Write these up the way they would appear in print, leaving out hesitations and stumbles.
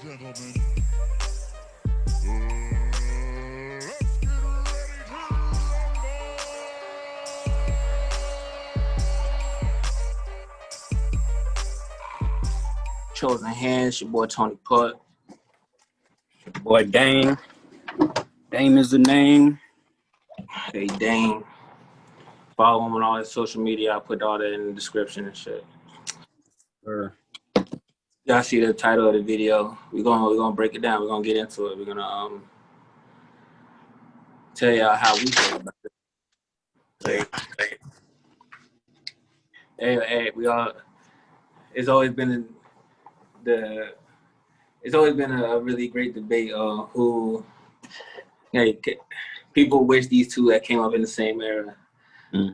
gentlemen, let's get ready to rumble! Chosen Hands, your boy Tony Putt. Your boy Dame. Dame is the name. Hey, Dame. Follow him on all his social media. I put all that in the description and shit. Sure. Y'all see the title of the video. We're gonna break it down. We're gonna get into it. We're gonna tell y'all how we feel about it. Hey, we all. It's always been a really great debate on who. Hey, people wish these two that came up in the same era,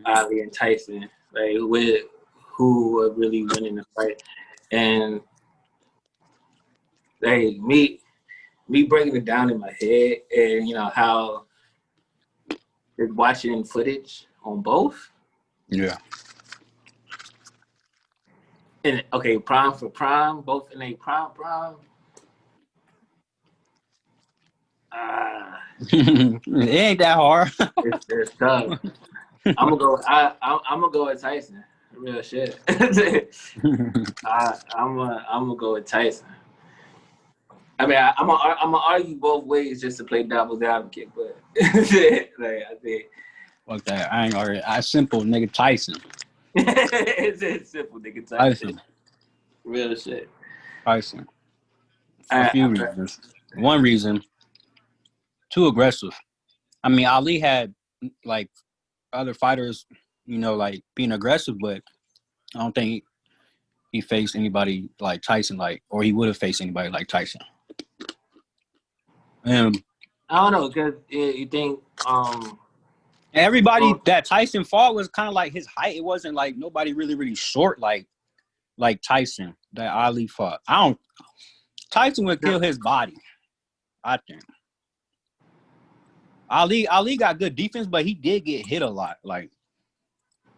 Ali and Tyson, like who were really winning the fight, and hey, me breaking it down in my head, and you know how watching footage on both. Yeah. And okay, prime for prime, both in a prime. It ain't that hard. It's tough. I'm gonna go with Tyson. Real shit. I'm gonna go with Tyson. I mean, I'm gonna argue both ways just to play devil's advocate, but like I think. Fuck that. I ain't already. I simple nigga Tyson. It's simple, nigga. Tyson. Real shit. Tyson. For a few reasons. One reason, too aggressive. I mean, Ali had like other fighters, you know, like being aggressive, but I don't think he faced anybody like Tyson, or he would have faced anybody like Tyson. I don't know, because you think everybody that Tyson fought was kind of like his height. It wasn't like nobody really short like Tyson that Ali fought. Tyson would kill his body, I think. Ali got good defense, but he did get hit a lot. Like,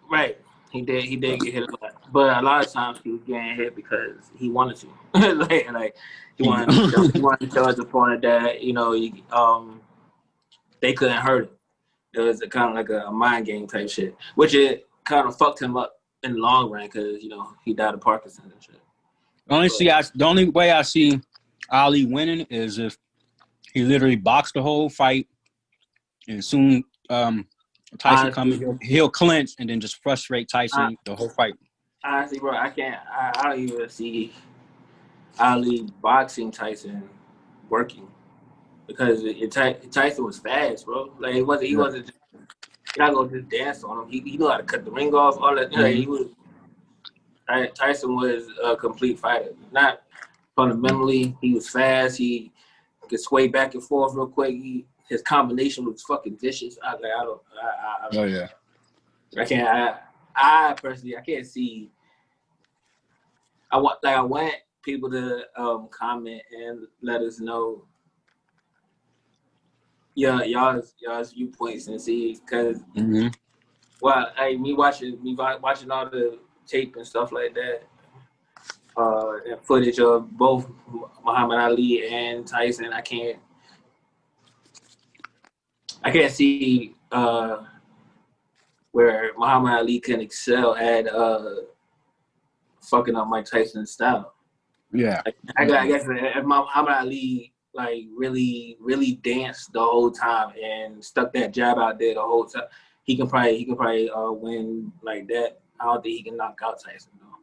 right, he did get hit a lot, but a lot of times he was getting hit because he wanted to, like he wanted to show his opponent that they couldn't hurt him. It was kind of like a mind game type shit, which it kind of fucked him up in the long run because he died of Parkinson's and shit. The only way I see Ali winning is if he literally boxed the whole fight, and soon Tyson comes, he'll clinch and then just frustrate Tyson the whole fight. Honestly, bro, I don't even see Ali boxing Tyson working because Tyson was fast, bro. Like he wasn't. You're not gonna just dance on him. He knew how to cut the ring off. All that. Tyson was a complete fighter. Not fundamentally, he was fast. He could sway back and forth real quick. His combination was fucking vicious. I can't. I personally, I can't see. I want people to comment and let us know y'all's viewpoints and see, because me watching all the tape and stuff like that, and footage of both Muhammad Ali and Tyson, I can't see where Muhammad Ali can excel at fucking up Mike Tyson's style. Yeah, I guess if Muhammad Ali really danced the whole time and stuck that jab out there the whole time, he can probably win like that. I don't think he can knock out Tyson though.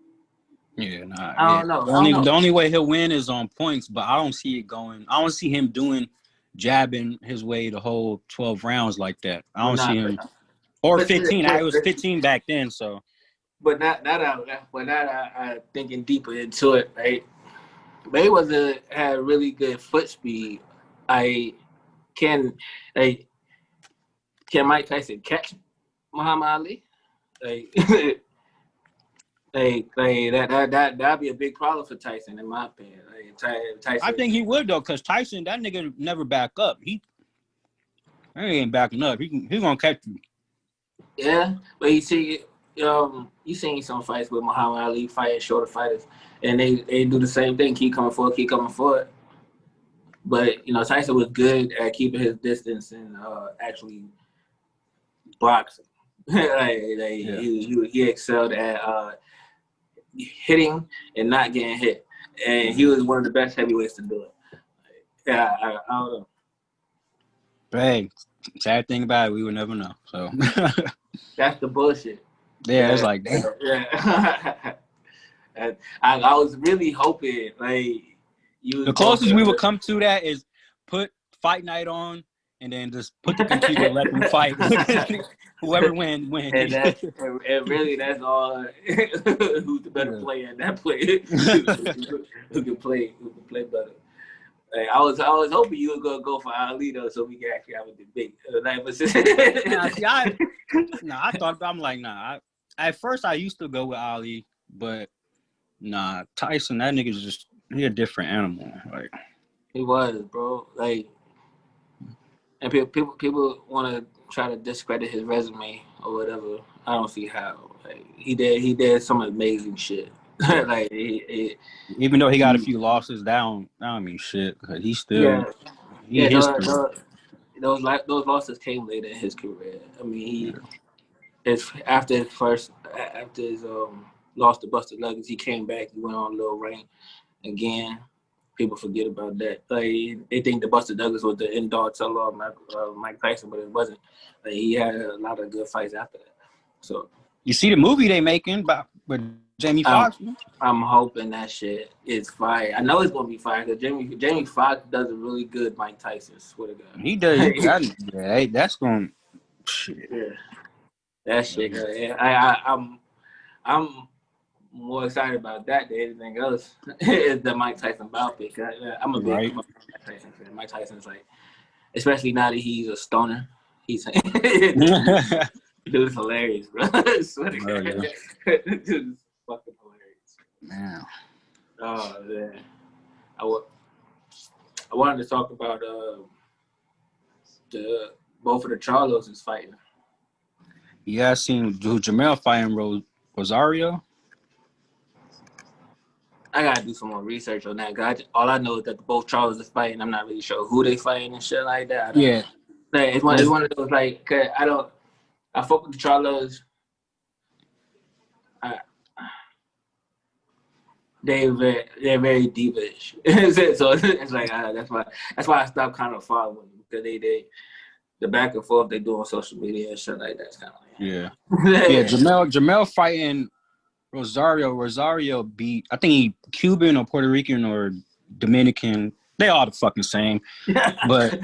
Yeah, nah. I don't know. The only way he'll win is on points, but I don't see it going. I don't see him jabbing his way the whole 12 rounds like that. I don't see him. Or 15. It was 15 back then, so. But now I'm thinking deeper into it, right? Mayweather had really good foot speed. Can Mike Tyson catch Muhammad Ali? That'd be a big problem for Tyson, in my opinion. Tyson, I think he would though, because Tyson, that nigga never back up. He ain't backing up. He gonna catch you. Yeah, but you seen some fights with Muhammad Ali fighting shorter fighters, and they do the same thing. Keep coming forward. But Tyson was good at keeping his distance and actually boxing. He excelled at hitting and not getting hit, and he was one of the best heavyweights to do it. Yeah, I don't know. Hey, sad thing about it, we would never know. So That's the bullshit. yeah, it's like damn. Yeah. I was really hoping you. The closest we would come to that is put Fight Night on and then just put the computer, let them fight. Whoever wins. And really, that's all. Who's the better player in that play? who can play better? I was hoping you were gonna go for Ali though, so we can actually have a debate. I thought I'm like nah. At first, I used to go with Ali, but nah, Tyson, that nigga's just he a different animal. Like he was, bro. And people want to try to discredit his resume or whatever. I don't see how. He did some amazing shit. Even though he got a few losses, that don't mean shit. He still those losses came later in his career. I mean, after his loss to Buster Douglas, he came back. He went on a little reign again. People forget about that. They think that Buster Douglas was the end dog tell-off Mike Tyson, but it wasn't. He had a lot of good fights after that. So you see the movie they making with Jamie Foxx? I'm hoping that shit is fire. I know it's gonna be fire because Jamie Foxx does a really good Mike Tyson. Swear to God. He does. That's going. Shit. Yeah, that shit. I'm more excited about that than anything else. Is the Mike Tyson bout pick. I'm a big Mike Tyson fan. Mike Tyson's especially now that he's a stoner. He's dude's hilarious, bro. I swear to God. Dude's fucking hilarious. Man. Oh man. I wanted to talk about both of the Charlos is fighting. Yeah, I seen Jamel fighting Rosario. I gotta do some more research on that. All I know is that both Charlos are fighting. I'm not really sure who they fighting and shit like that. Yeah. It's one of those I fuck with the Charlos. They're very diva-ish. So it's that's why I stopped kind of following them because they the back and forth they do on social media and shit like that. It's kind of Jamel fighting Rosario. Rosario beat, I think he Cuban or Puerto Rican or Dominican. They all the fucking same. But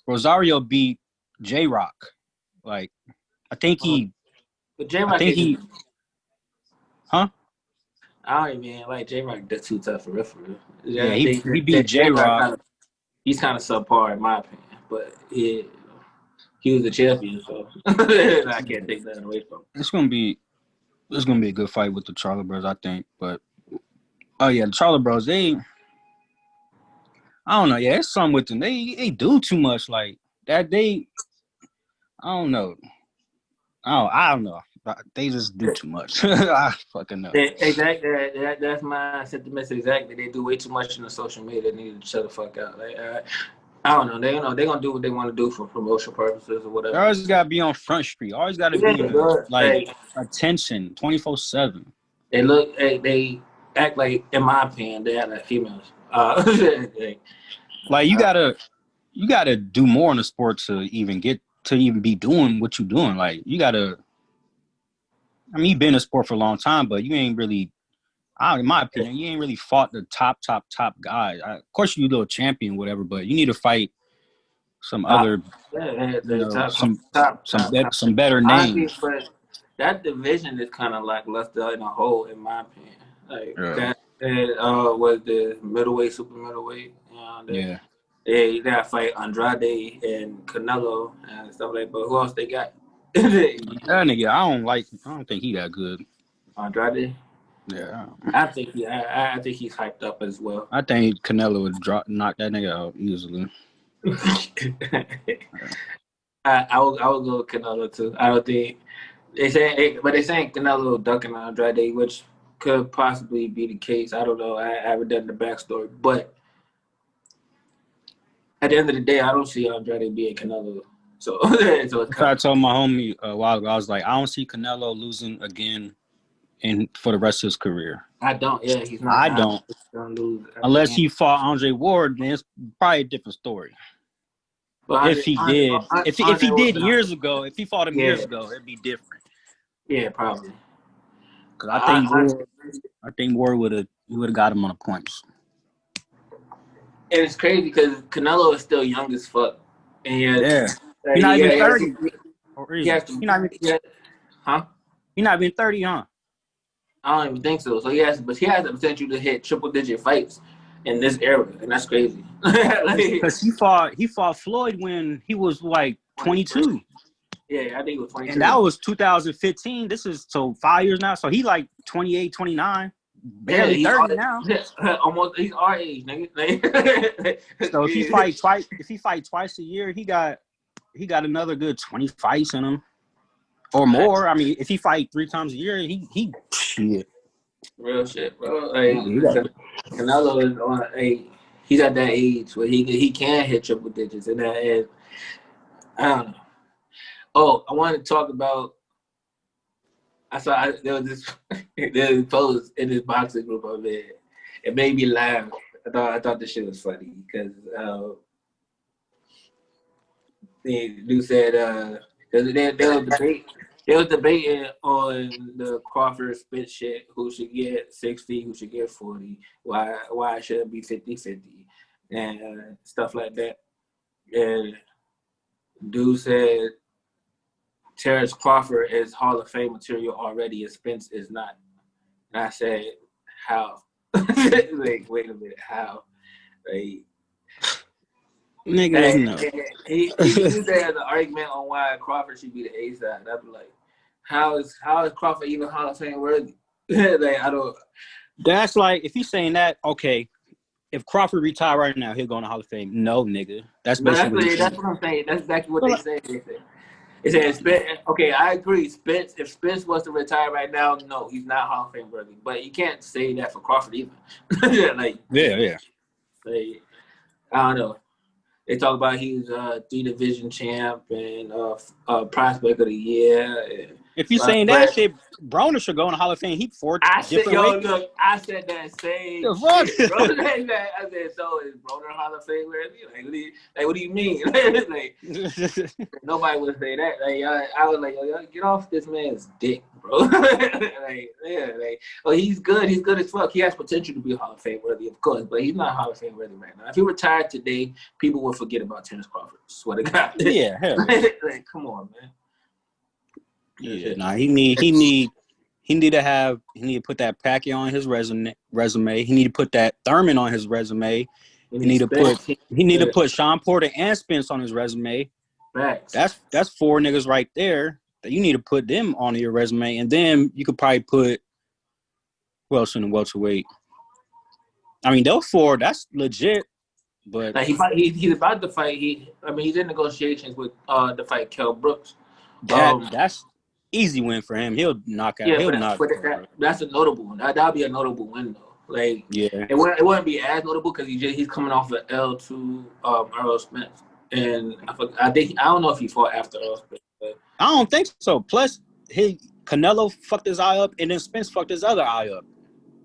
Rosario beat J-Rock. I think he. But J-Rock huh? I don't even like J-Rock. That's too tough for real. Yeah, he beat J-Rock. He's kind of subpar in my opinion, but he was the champion, so I can't take that away from him. It's gonna be a good fight with the Charlo Bros, I think. But the Charlo Bros, I don't know. Yeah, it's something with them. They do too much like that. I don't know. I don't know. They just do too much. I fucking know. Exactly. That's my sentiments. Exactly. They do way too much in the social media. They need to shut the fuck out. I don't know. They're gonna do what they want to do for promotional purposes or whatever. They always gotta be on Front Street. Always gotta be attention 24/7. They act like, in my opinion, they act like females. You gotta do more in the sport to even be doing what you're doing. You gotta. I mean, you've been in sport for a long time, but you ain't really. In my opinion, you ain't really fought the top guys. Of course, you do a champion, whatever, but you need to fight some other, some better names. Honestly, but that division is kind of lackluster in a whole, in my opinion. That was the middleweight, super middleweight. They gotta fight Andrade and Canelo and stuff like that. But who else they got? That nigga, I don't think he that good. Andrade? Yeah. I think he's hyped up as well. I think Canelo would knock that nigga out easily. I will go with Canelo too. I don't think they're saying Canelo ducking Andrade, which could possibly be the case. I don't know. I haven't done the backstory, but at the end of the day, I don't see Andrade being Canelo. So, I told my homie a while ago, I was like, I don't see Canelo losing again for the rest of his career. I don't. Yeah, he's not. I don't. Gonna lose Unless he fought Andre Ward, then it's probably a different story. But if he did, if he did years ago, if he fought him years ago, it'd be different. Yeah, probably. Because I think Ward would have got him on the points. And it's crazy because Canelo is still young as fuck. And he's not even 30. Huh? He's not even 30, huh? I don't even think so. So he has the potential to hit triple-digit fights in this era, and that's crazy. Because he fought Floyd when he was like 22. Yeah, I think it was 22. And that was 2015. This is 5 years now. So he like 28, 29. Barely 30 now. Almost, he's our age, nigga. So if he fight twice a year, he got another good 20 fights in him. Or more. I mean, if he fight 3 times a year, he shit. Real shit, bro. Canelo is on he's at that age where he can hit triple digits, and I don't know. Oh, I want to talk about. There was this post in this boxing group over there. It made me laugh. I thought this shit was funny because the dude said they was debating on the Crawford Spence shit, who should get 60, who should get 40, why should it be 50-50, and stuff like that. And dude said Terrence Crawford is Hall of Fame material already, and Spence is not. And I said, how? Like, wait a minute, how? Like, nigga, no. He used that as an argument on why Crawford should be the A side. I'd be like, how is Crawford even Hall of Fame worthy? Like, I don't. That's like, if he's saying that, okay, if Crawford retired right now, he'll go in the Hall of Fame. No, nigga. That's basically that's what I'm saying. That's exactly what they say. They said Spence. Okay, I agree. Spence. If Spence was to retire right now, no, he's not Hall of Fame worthy. But you can't say that for Crawford either. Like, yeah. Like, I don't know. They talk about he's a 3-division champ and prospect of the year. If you're saying that shit, Broner should go in the Hall of Fame. He fought different weight. Look, I said that same shit. Bro. I said, so is Broner Hall of Fame worthy? What do you mean? Like, nobody would say that. Like, I was like, yo, get off this man's dick, bro. He's good. He's good as fuck. He has potential to be Hall of Fame worthy, of course, but he's not Hall of Fame worthy right now. If he retired today, people would forget about Terrence Crawford. Swear to God. Yeah, hell. Like, come on, man. Yeah, he need to put that Pacquiao on his resume. He need to put that Thurman on his resume. He need to put Sean Porter and Spence on his resume. Facts. That's 4 niggas right there that you need to put them on your resume, and then you could probably put who else in the welterweight. I mean, those 4, that's legit. But like he's about to fight. He's in negotiations with to fight Kell Brooks. That's easy win for him. He'll knock out. Yeah, that's a notable one. That'll be a notable win though. Like, yeah, it wouldn't be as notable because he's coming off an L to Earl Spence, and I don't know if he fought after Earl Spence. But I don't think so. Plus, Canelo fucked his eye up, and then Spence fucked his other eye up.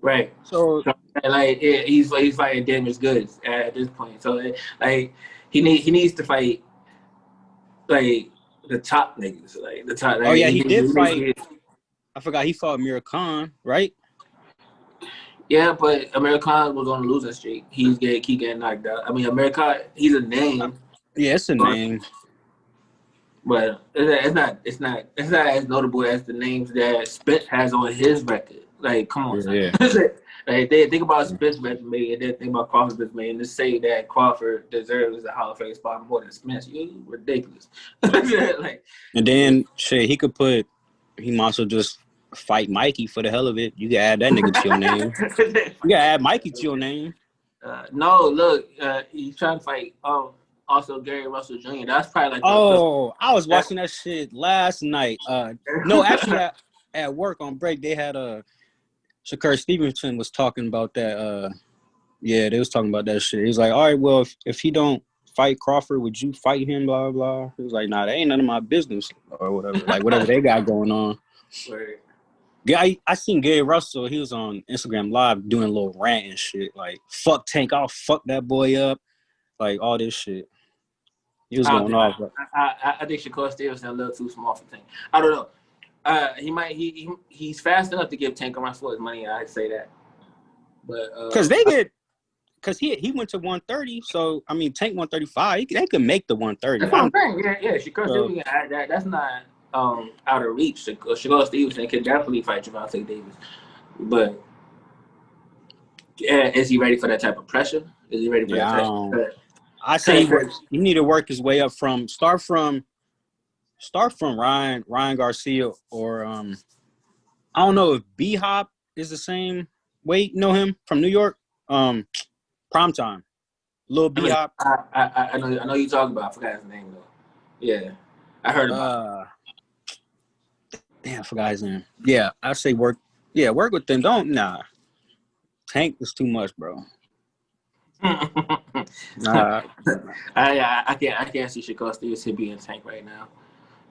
Right. So like, yeah, he's fighting damaged goods at this point. So like, he needs to fight like the top niggas, like the top. Like, oh yeah, he did fight. I forgot he fought Amir Khan, right? Yeah, but Amir Khan was on a losing streak. Keep getting knocked out. I mean, Amir Khan, he's a name. Yeah, it's a name. But it's not as notable as the names that Spence has on his record. Like, come on, yeah. Like, they think about Spence's resume and then think about Crawford's resume and just say that Crawford deserves a Hall of Fame spot more than Spence. You ridiculous. Like, and then shit, he might as well just fight Mikey for the hell of it. You can add that nigga to your name. You can add Mikey to your name. No, look, he's trying to fight. Also Gary Russell Jr. That's probably like. I was watching that shit last night. No, actually, at work on break they had Shakur Stevenson was talking about that. Yeah, they was talking about that shit. He was like, all right, well, if he don't fight Crawford, would you fight him? Blah, blah. He was like, nah, that ain't none of my business or whatever. Like, whatever they got going on. Right. Yeah, I seen Gary Russell. He was on Instagram Live doing a little rant and shit. Like, fuck Tank. I'll fuck that boy up. Like, all this shit. He was going off. I think Shakur Stevenson a little too small for Tank. I don't know. He's fast enough to give Tank around for his money. I'd say that. But because he went to 130. So I mean, Tank 135. They could make the 130. That's what I'm saying. Yeah. Shakur Stevenson. That's not out of reach. Shakur Stevenson could definitely fight Gervonta Davis. But is he ready for that type of pressure? Is he ready for that type of pressure? I say he need to work his way up start from Ryan Garcia or I don't know if B Hop is the same weight. Know him from New York? Primetime. Lil B Hop. I know you talking about. I forgot his name though. Yeah. I heard about it. Damn, I forgot his name. Yeah, I say work with them. Tank is too much, bro. Nah. I can't see Shakur Stevenson being Tank right now.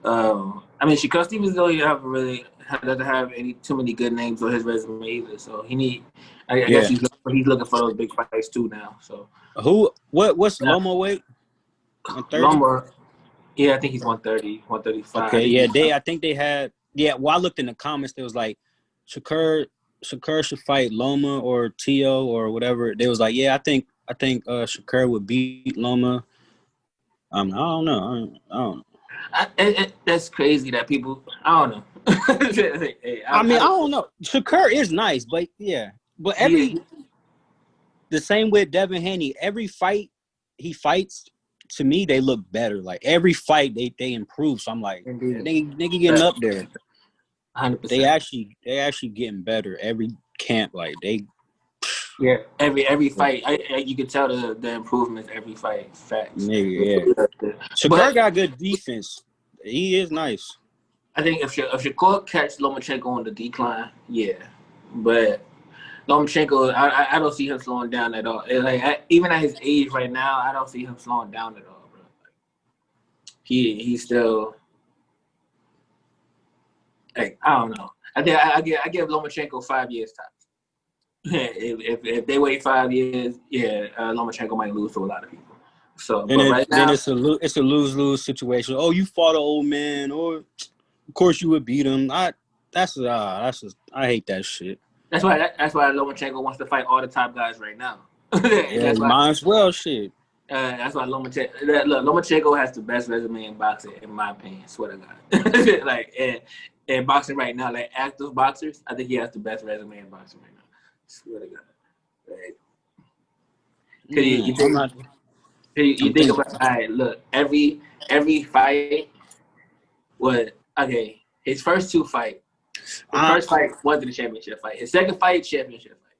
I mean, Shakur Stevenson doesn't have too many good names on his resume either. So I guess he's looking for those big fights too now. So what's Loma weight? 130? Loma, yeah, I think he's 130, 135. Okay, yeah, I think they had. Yeah, well, I looked in the comments. There was like Shakur should fight Loma or Tio or whatever. They was like, yeah, I think Shakur would beat Loma. I don't know. That's crazy that people. I don't know. I don't know. Shakur is nice, but yeah, but the same with Devin Haney. Every fight he fights, to me, they look better. Like every fight, they improve. So I'm like, they getting up there. 100%. They actually getting better every camp. Like they. Yeah, every fight, you can tell the improvements every fight. Facts. Yeah. Shakur got good defense. He is nice. I think if Shakur catch Lomachenko on the decline, yeah. But Lomachenko, I don't see him slowing down at all. Even at his age right now, I don't see him slowing down at all, bro. He's still. I don't know. I think I give Lomachenko 5 years time. If they wait 5 years, Lomachenko might lose to a lot of people. So, then it's a lose-lose situation. Oh, you fought an old man, or of course you would beat him. I hate that shit. That's why Lomachenko wants to fight all the top guys right now. Might as well, shit. That's why Lomachenko has the best resume in boxing, in my opinion. Swear to God. Like in boxing right now, like active boxers, I think he has the best resume in boxing right now. Swear to God. Like, you think about, all right, look, every fight was, okay, his first two fights. His first fight wasn't a championship fight. His second fight, championship fight.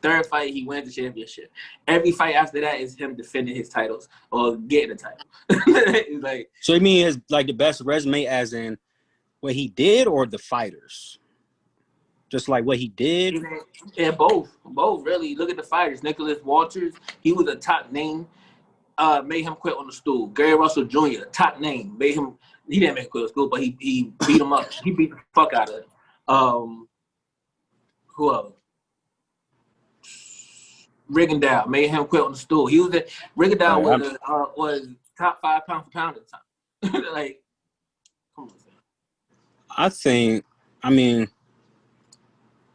Third fight, he wins the championship. Every fight after that is him defending his titles or getting a title. It's like, so you mean his like the best resume as in what he did or the fighters? Just like what he did? Yeah, both really. Look at the fighters. Nicholas Walters, he was a top name. Made him quit on the stool. Gary Russell Jr., top name. He didn't make him quit on the stool, but he beat him up. He beat the fuck out of him. Who else? Rigondeaux made him quit on the stool. Rigondeaux was top 5 pound for pound at the time. Like, come on.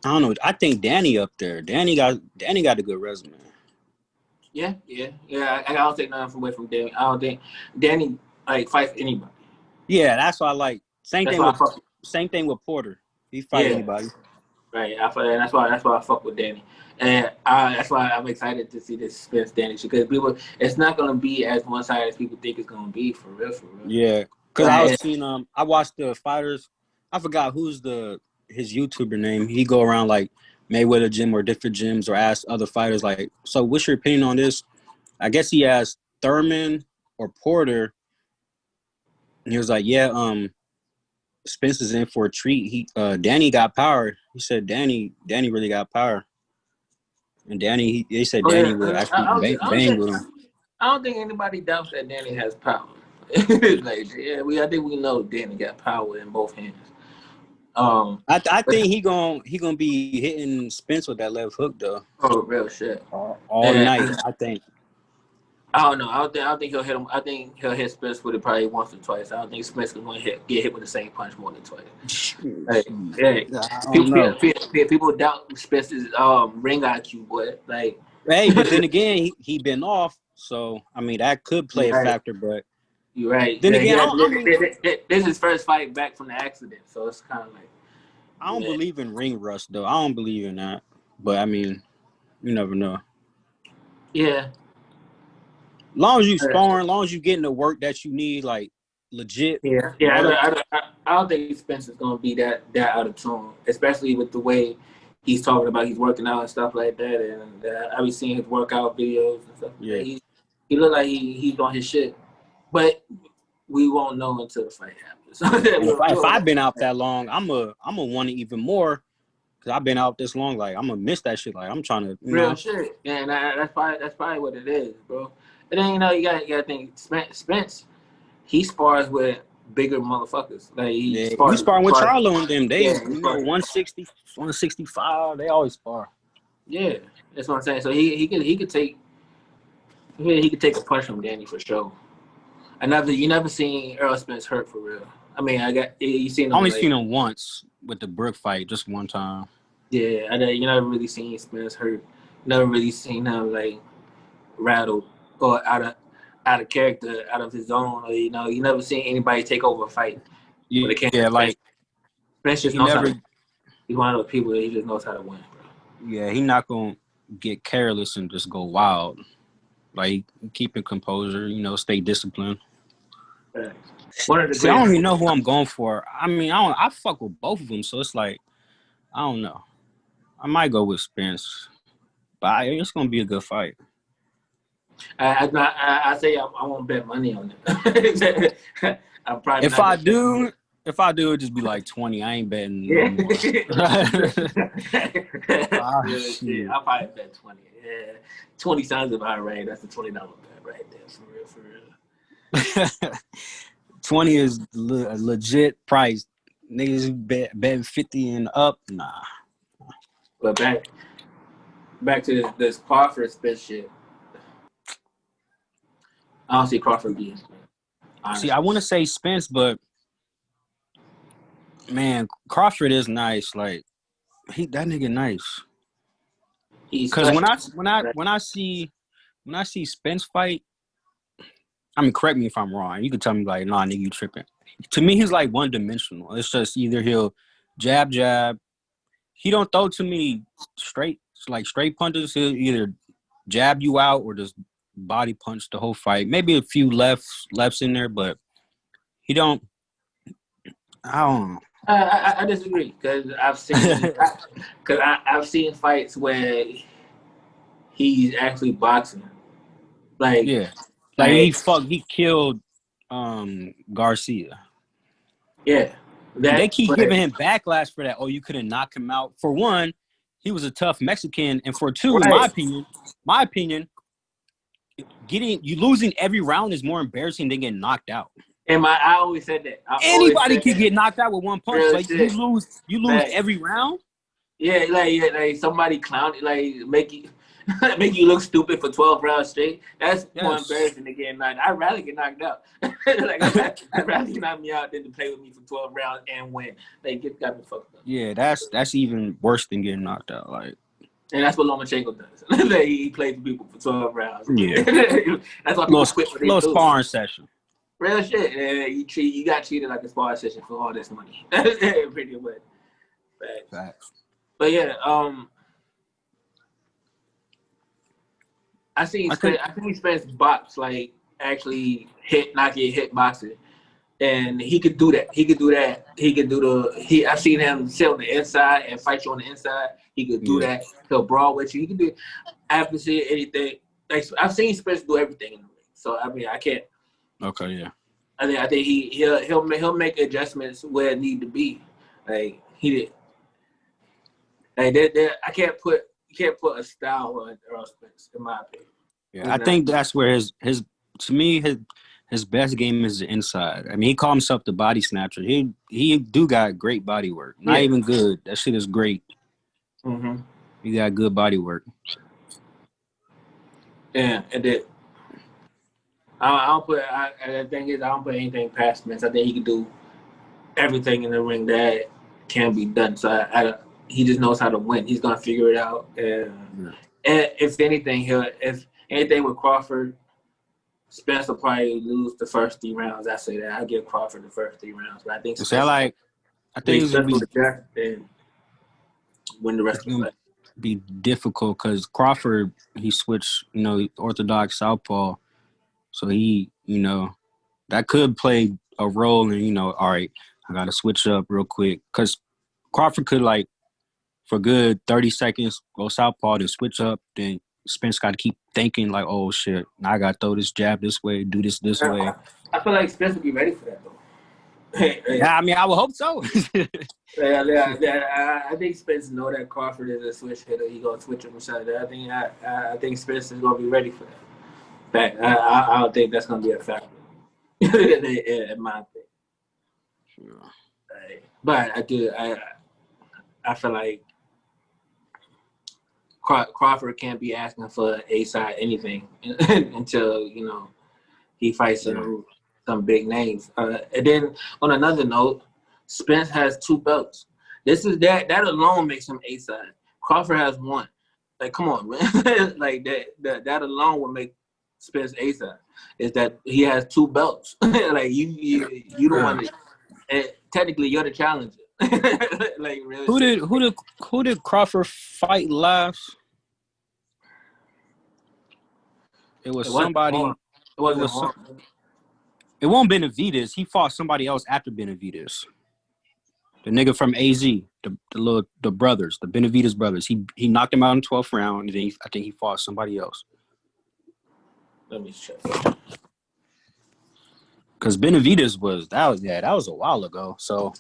I don't know. I think Danny up there. Danny got a good resume. Yeah. I don't take nothing away from Danny. I don't think Danny fights anybody. Yeah, that's why I like. Same thing with Porter. He fight anybody. Right. That's why I fuck with Danny, and that's why I'm excited to see this Spence Danny because it's not gonna be as one sided as people think it's gonna be for real. Yeah, because I watched the fighters. I forgot who's his YouTuber name. He go around like Mayweather gym or different gyms or ask other fighters like, so what's your opinion on this? I guess he asked Thurman or Porter, and he was like, Spence is in for a treat. Danny got power. He said Danny really got power, and they said Danny would actually bang with him. I don't think anybody doubts that Danny has power. Like, yeah, I think we know Danny got power in both hands. I think he gonna be hitting Spence with that left hook though. Oh, real shit. All night, I think. I don't know. I don't think he'll hit him. I think he'll hit Spence with it probably once or twice. I don't think Spence is going to get hit with the same punch more than twice. Hey, I don't know. People doubt Spence's ring IQ, boy. Like, Hey, but then again, he been off, so I mean that could play a factor. But you're right. Then again, this is his first fight back from the accident, so it's kind of like I don't believe in ring rust though. I don't believe in that. But I mean, you never know. Yeah. Long as you sparring, long as you getting the work that you need, like legit. Yeah. I don't think Spence is gonna be that out of tune, especially with the way he's talking about he's working out and stuff like that. And I be seeing his workout videos and stuff. Yeah. He look like he's on his shit, but we won't know until the fight happens. If I've been out that long, I'm a want it even more because I've been out this long. Like I'm gonna miss that shit. Like I'm trying to real shit. And that's probably what it is, bro. And then you gotta think Spence. He spars with bigger motherfuckers. Like he sparring with Charlo and them. They 160, 165. They always spar. Yeah, that's what I'm saying. So he could take a punch from Danny for sure. You never seen Earl Spence hurt for real. I mean, you seen him. I only seen him once with the Brook fight, just one time. Yeah, you never really seen Spence hurt. Never really seen him like rattled or out of character, out of his zone, or you never seen anybody take over a fight. Yeah, like Spence just knows he's one of those people that he just knows how to win, bro. Yeah, he not gonna get careless and just go wild. Like keeping composure, stay disciplined. I don't even know who I'm going for. I mean, I fuck with both of them, so it's like I don't know. I might go with Spence, but it's gonna be a good fight. I say I won't bet money on it. I'm probably if I do, it'd just be like 20. I ain't betting. Yeah. No I'll probably bet 20. Yeah, 20 sounds about right. That's a $20 bet right there, for real. 20 is a legit price. Niggas betting 50 and up, nah. But back to this Crawford Spence shit. I don't see Crawford being Spence. See, I want to say Spence, but man, Crawford is nice. Like that nigga nice. Because when I see Spence fight, I mean, correct me if I'm wrong. You can tell me like, nah, nigga, you tripping. To me, he's like one dimensional. It's just either he'll jab. He don't throw too many straight punches. He'll either jab you out or just body punch the whole fight. Maybe a few lefts in there, but he don't. I don't know. I disagree because I've seen fights where he's actually boxing. Like he killed Garcia. Yeah. They keep giving him backlash for that. Oh, you couldn't knock him out. For one, he was a tough Mexican, and for two, in my opinion, you losing every round is more embarrassing than getting knocked out. And I always said that. Anybody can get knocked out with one punch. Like you lose every round. Yeah, like somebody clown it, like make you look stupid for 12 rounds straight. That's more embarrassing than getting knocked. I'd rather get knocked out. I'd rather you knock me out than to play with me for 12 rounds and win. Like got me fucked up. Yeah, that's even worse than getting knocked out. Like. And that's what Lomachenko does. He plays people for 12 rounds. Yeah. That's why people quit. Little sparring session. Real shit. You got treated like a sparring session for all this money. Pretty much. Facts. But yeah, I think Spence box like actually not get hit boxing. And he could do that. I've seen him sit on the inside and fight you on the inside. He could do that. He'll brawl with you. He can do. I haven't seen anything. Like I've seen Spence do everything in the ring. So I mean, I can't. Okay, yeah. I think he'll make adjustments where it need to be. Like he did. Like you can't put a style on Earl Spence, in my opinion. Yeah, I think that's where his to me his best game is the inside. I mean, he called himself the body snatcher. He do got great body work. Not even good. That shit is great. Mm-hmm. He got good body work. Yeah, and then I don't put. The thing is, I don't put anything past Spence. I think he can do everything in the ring that can be done. So he just knows how to win. He's gonna figure it out. And if anything, if anything with Crawford, Spence will probably lose the first 3 rounds. I say that. I give Crawford the first 3 rounds, but I think Spence. I think it's gonna be and win the rest of the fight. Be difficult because Crawford he switched, orthodox southpaw, so he, that could play a role in, all right, I gotta switch up real quick because Crawford could for good 30 seconds go southpaw then switch up, then Spence got to keep thinking like, oh shit, now I gotta throw this jab this way, do this way. I feel like Spence would be ready for that though. Yeah, I mean, I would hope so. I think Spence know that Crawford is a switch hitter. He gonna switch him inside. I think Spence is gonna be ready for that. I don't think that's gonna be a factor in my opinion. Sure. But I feel like Crawford can't be asking for a side anything until he fights some big names. And then on another note, Spence has 2 belts. That alone makes him A side. Crawford has 1. Like, come on, man. Like that alone would make Spence A side. Is that he has 2 belts? Like you don't want to. Technically, you're the challenger. Like really. Who did Crawford fight last? It was somebody. It won't Benavidez. He fought somebody else after Benavidez. The nigga from AZ, the brothers, the Benavidez brothers. He knocked him out in the 12th round, and then I think he fought somebody else. Let me check. Because Benavidez that was a while ago. So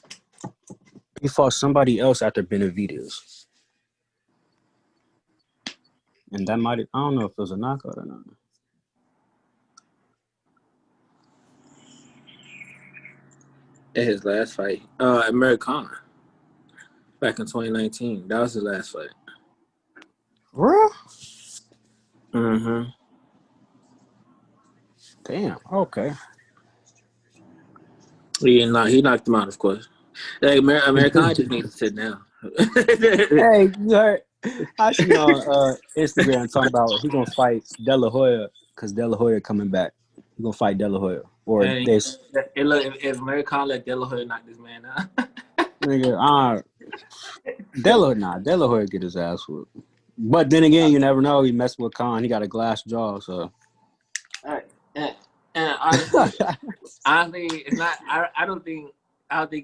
he fought somebody else after Benavidez. And that I don't know if it was a knockout or not. In his last fight, Americana, back in 2019. That was his last fight. Real? Mm-hmm. Damn. Okay. He knocked him out, of course. Like Americana just needs to sit down. Hey, you heard? I see on Instagram talking about he gonna fight De La Hoya because De La Hoya coming back. He gonna fight De La Hoya. Or this. If Americana let De La Hoya knock this man out. Nigga, De La Hoya get his ass whooped. But then again, you never know. He messed with Khan. He got a glass jaw, so. All right. And honestly, it's not. I don't think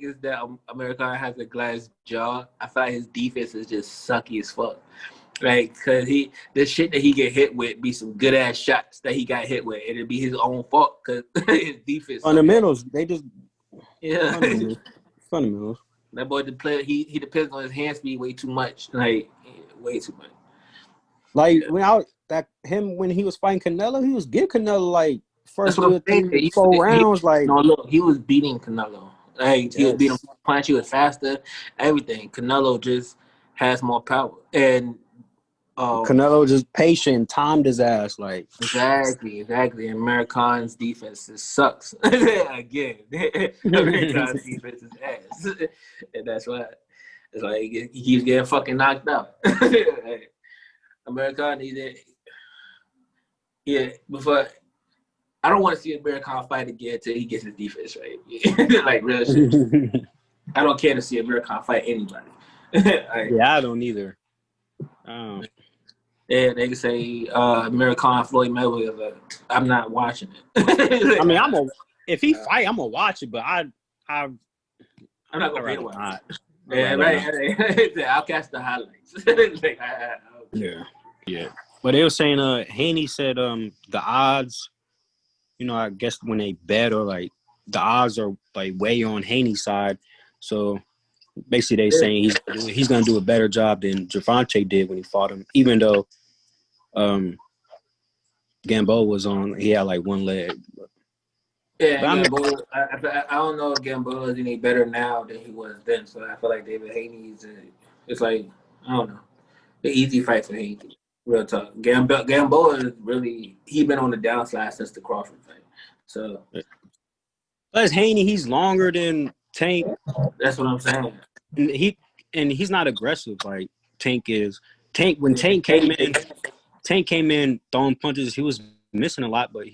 it's that Americana has a glass jaw. I feel like his defense is just sucky as fuck. Like, cause the shit that he get hit with be some good ass shots that he got hit with. It'd be his own fault cause his defense. Fundamentals, they just fundamentals. That boy he depends on his hand speed way too much. Like way too much. Like when he was fighting Canelo, he was giving Canelo like first 2 or 3, 4 rounds. He was beating Canelo. Like he was beating him punch. He was faster. Everything. Canelo just has more power and. Canelo just patient, timed his ass like exactly. And American's defense just sucks again. American's defense is ass, and that's why it's like he keeps getting fucking knocked out. American before I don't want to see American fight again until he gets his defense right. Like real shit. I don't care to see American fight anybody. I don't either. Yeah, they can say American Floyd Mayweather. I'm not watching it. I mean, if he fight, I'm gonna watch it, but I'm not gonna pay to watch it. Yeah, right. I'll catch the highlights. Yeah. But they were saying, Haney said, the odds, I guess when they bet or like the odds are like way on Haney's side. So basically, they saying he's gonna do a better job than Gervonta did when he fought him, even though Gamboa was on. He had like one leg. Yeah, But I mean, Gamboa. I don't know if Gamboa is any better now than he was then. So I feel like David Haney's. It's like I don't know. The easy fight for Haney. Real talk. Gamboa is really he been on the downslide since the Crawford fight. So plus Haney, he's longer than Tank. that's what I'm saying. And he's not aggressive like Tank is. When Tank came in throwing punches. He was missing a lot, but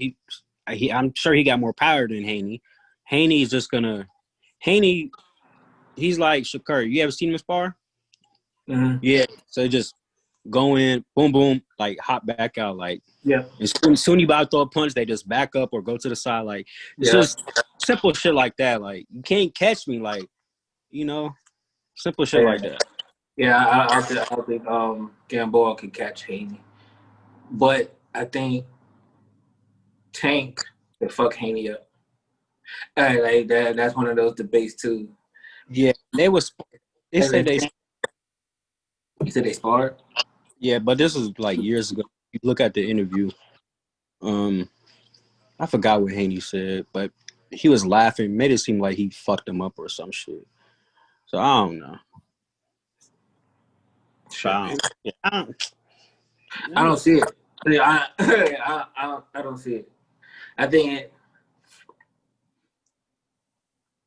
I'm sure he got more power than Haney. Haney's just gonna Haney. He's like Shakur. You ever seen him spar? Mm-hmm. Yeah. So just go in, boom, boom, like hop back out, like Yeah. As soon you about to throw a punch, they just back up or go to the side. Like it's just simple shit like that. Like you can't catch me. Like simple shit like that. Yeah, I think Gamboa can catch Haney, but I think Tank can fuck Haney up. Like that. That's one of those debates too. Yeah, they said they. You said they sparred. Yeah, but this was like years ago. You look at the interview. I forgot what Haney said, but he was laughing, made it seem like he fucked him up or some shit. So I don't know. I don't see it. I don't see it. I think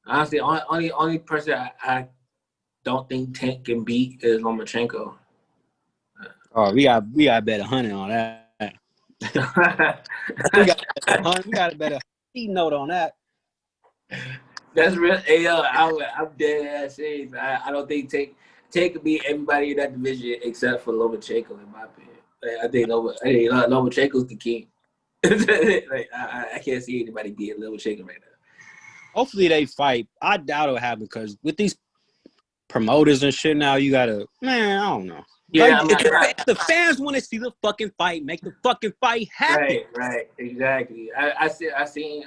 honestly, only person I don't think Tank can beat is Lomachenko. Oh, we got bet 100 on that. we got a better note on that. That's real. Hey, I'm dead ass serious. I don't think Tank can beat everybody in that division except for Lomachenko, in my opinion. I think Lomachenko's the king. Like I can't see anybody beating Lomachenko right now. Hopefully they fight. I doubt it'll happen because with these promoters and shit now, you gotta I don't know. Yeah, like, if the fans want to see the fucking fight, make the fucking fight happen. Right, exactly. I seen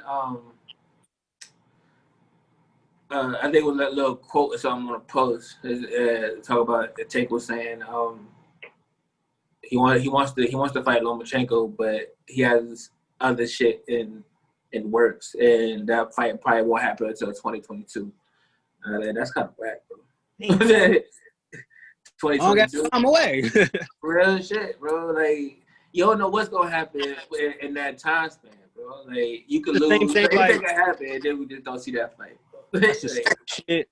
I think it was that little quote or something on a post. Talk about Tank was saying he wants to fight Lomachenko, but he has other shit in works, and that fight probably won't happen until 2022. That's kind of whack, bro. 2022. I'm away. Real shit, bro. Like you don't know what's gonna happen in that time span, bro. Like you could lose. Anything can happen, and then we just don't see that fight. That's the same shit.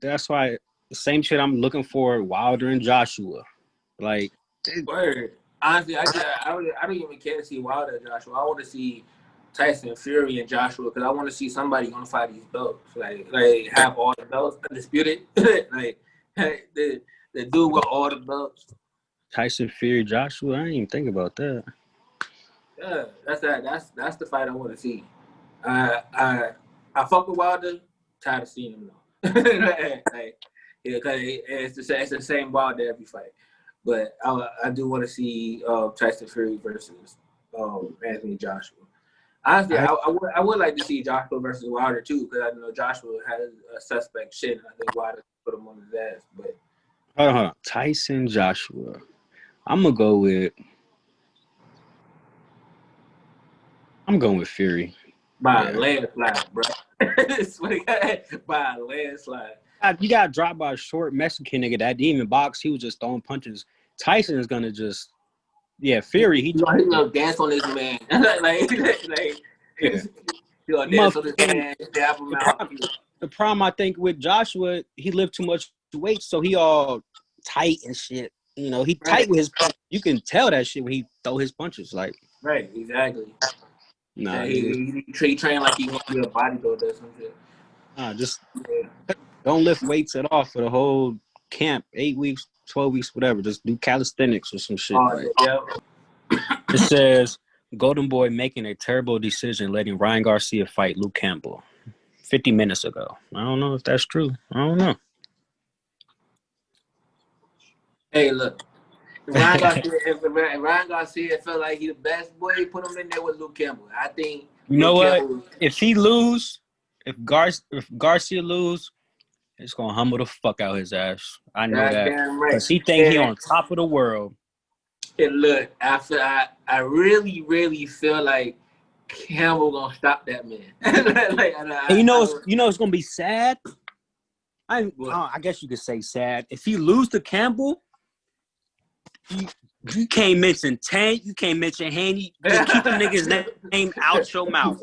That's why the same shit I'm looking for Wilder and Joshua. Like word. Honestly, I don't even care to see Wilder and Joshua. I want to see Tyson Fury and Joshua because I want to see somebody unify these belts. Like have all the belts undisputed. Like the dude with all the belts. Tyson Fury, Joshua. I didn't even think about that. Yeah, that's the fight I want to see. I fuck with Wilder. Tired of seeing him though. Because it's the same Wilder every fight. But I do want to see Tyson Fury versus Anthony Joshua. Honestly, I would like to see Joshua versus Wilder too, because I know Joshua has a suspect shit, and I think Wilder put him on his ass. But hold on. Tyson Joshua. I'm going with Fury. By a landslide, bro. By a landslide. You got dropped by a short Mexican nigga that didn't even box. He was just throwing punches. Tyson is gonna just, Fury. He gonna dance on this man. He'll dance on this man. Dab him out. The problem I think with Joshua, he lived too much weight, so he all tight and shit. He tight with his. You can tell that shit when he throw his punches. Like right, exactly. Nah, he train like he wants to be a bodybuilder or some shit. Nah, just don't lift weights at all for the whole camp. 8 weeks, 12 weeks, whatever. Just do calisthenics or some shit. It says Golden Boy making a terrible decision letting Ryan Garcia fight Luke Campbell 50 minutes ago. I don't know if that's true. I don't know. Hey, look. If Ryan Garcia felt like he the best boy, put him in there with Luke Campbell. I think if he lose, if Garcia lose, it's gonna humble the fuck out his ass. I know that because he think he on top of the world. And look, after I really, really feel like Campbell gonna stop that man. And you know it's gonna be sad. I guess you could say sad. If he lose to Campbell, you can't mention Tank, you can't mention Haney. Just keep them niggas' name out your mouth.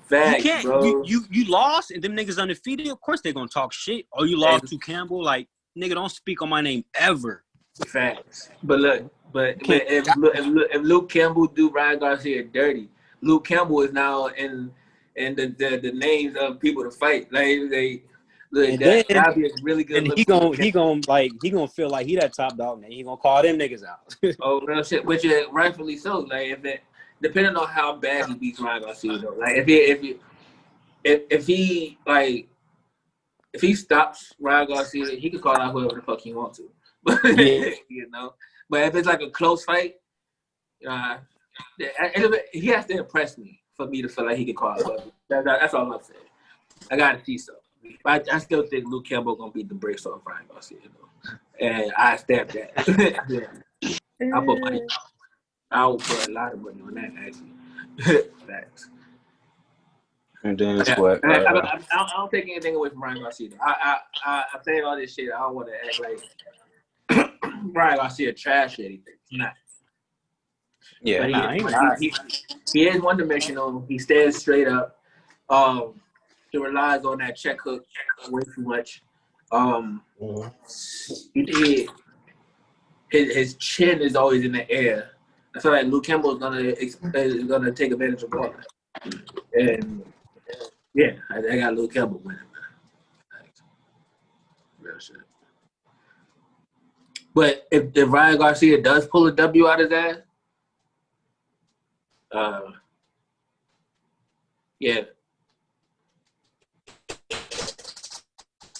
Facts, you can't, bro. You lost and them niggas undefeated. Of course they're gonna talk shit. Or you lost to Campbell, like nigga, don't speak on my name ever. Facts. But look, if Luke Campbell do Ryan Garcia dirty, Luke Campbell is now in the names of people to fight. Like that'd be a really good. And he gonna feel like he that top dog, and he gonna call them niggas out. Oh real shit, which is rightfully so. Like depending on how bad he beats Ryan Garcia though. Like if he stops Ryan Garcia, he can call out whoever the fuck he wants to. Yeah. You know, but if it's like a close fight, he has to impress me for me to feel like he can call out. That's all I'm saying. I gotta see so. But I still think Luke Campbell gonna beat the brakes off Ryan Garcia, though. And I stabbed that. Yeah. I put money. I will put a lot of money on that actually. Facts. And then what? I don't take anything away from Ryan Garcia. I'm saying all this shit. I don't want to act like Ryan Garcia trash or anything. He's not. Yeah, he is one dimensional. He stays straight up. He relies on that check hook way too much. His chin is always in the air. I feel like Luke Campbell is gonna take advantage of all that. And yeah, I got Luke Campbell winning. Real shit. But if Ryan Garcia does pull a W out of that, yeah.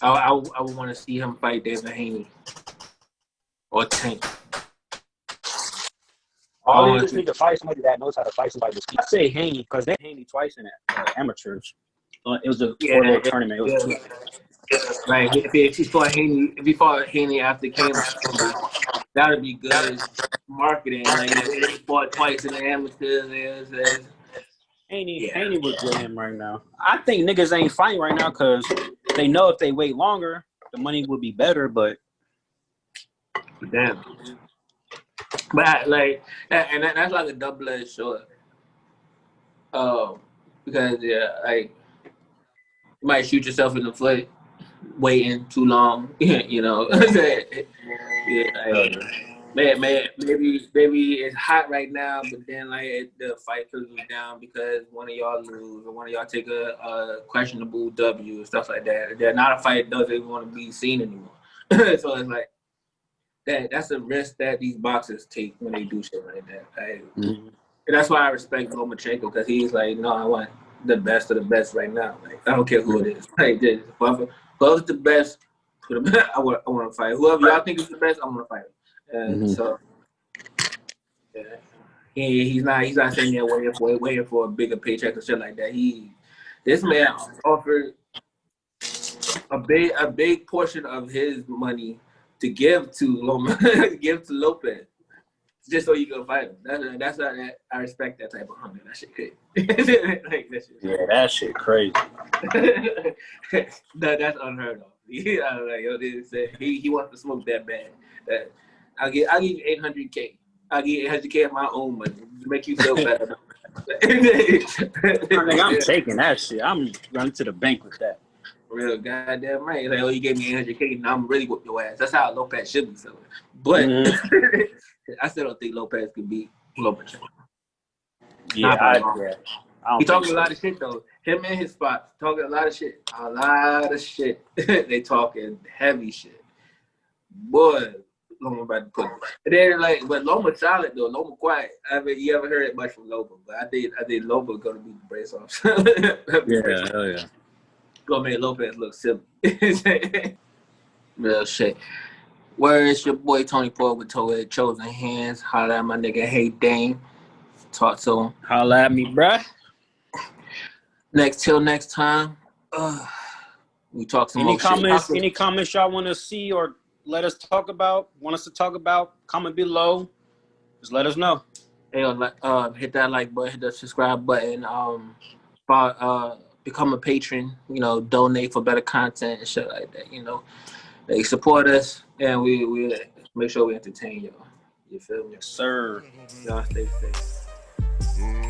I would want to see him fight David Haney or Tank. Oh, they just need to fight somebody that knows how to fight somebody. I say Haney because they Haney twice in that amateurs. It was a 4-day tournament. It was 2. Like if he fought Haney after Campbell, that would be good marketing. Like if he fought twice in the amateurs. Haney would get him right now. I think niggas ain't fighting right now because they know if they wait longer, the money would be better. But damn. But that's like a double-edged sword. Because like you might shoot yourself in the foot waiting too long. You know. Maybe it's hot right now, but then like the fight fizzles down because one of y'all lose or one of y'all take a questionable W and stuff like that. They're not a fight that doesn't want to be seen anymore. So it's like that's a risk that these boxers take when they do shit like that. And that's why I respect Lomachenko because he's like, no, I want the best of the best right now. Like I don't care who it is. Like whoever's the best, I want to fight. Whoever y'all think is the best, I want to fight him. So, yeah, he's not sitting there waiting for a bigger paycheck and shit like that. This man offered a big portion of his money to give to Lopez, just so you can fight him. That's I respect that type of hunger. That shit crazy. Like, that shit. Yeah, that shit crazy. That's unheard of. Yeah, like he wants to smoke that bad. I'll give you $800K. I'll give you $800K of my own money to make you feel better. I'm taking that shit. I'm running to the bank with that. Real goddamn right. It's like, oh, you gave me $800K, now I'm really whoop your ass. That's how Lopez should be feeling. But I still don't think Lopez could beat Lopez. Yeah, he talking a lot of shit though. Him and his spots talking a lot of shit. A lot of shit. They talking heavy shit. Boy. Loma about to put it. And then but Loma's solid though. Loma quiet. You ever heard it much from Loma? But I think Loma gonna beat the brace off. Yeah, hell yeah. Gonna make Lopez look silly. Real shit. Where is your boy Tony Paul with chosen hands? Holla at my nigga Hey Dame. Talk to him. Holla at me, bruh. Till next time. We talk some more shit. Any comments y'all want to see or want us to talk about, comment below. Just let us know. Hey, hit that like button, hit the subscribe button. Become a patron. You know, donate for better content and shit like that. You know, they support us, and we make sure we entertain y'all. You feel me? Yes, sir. Y'all stay safe.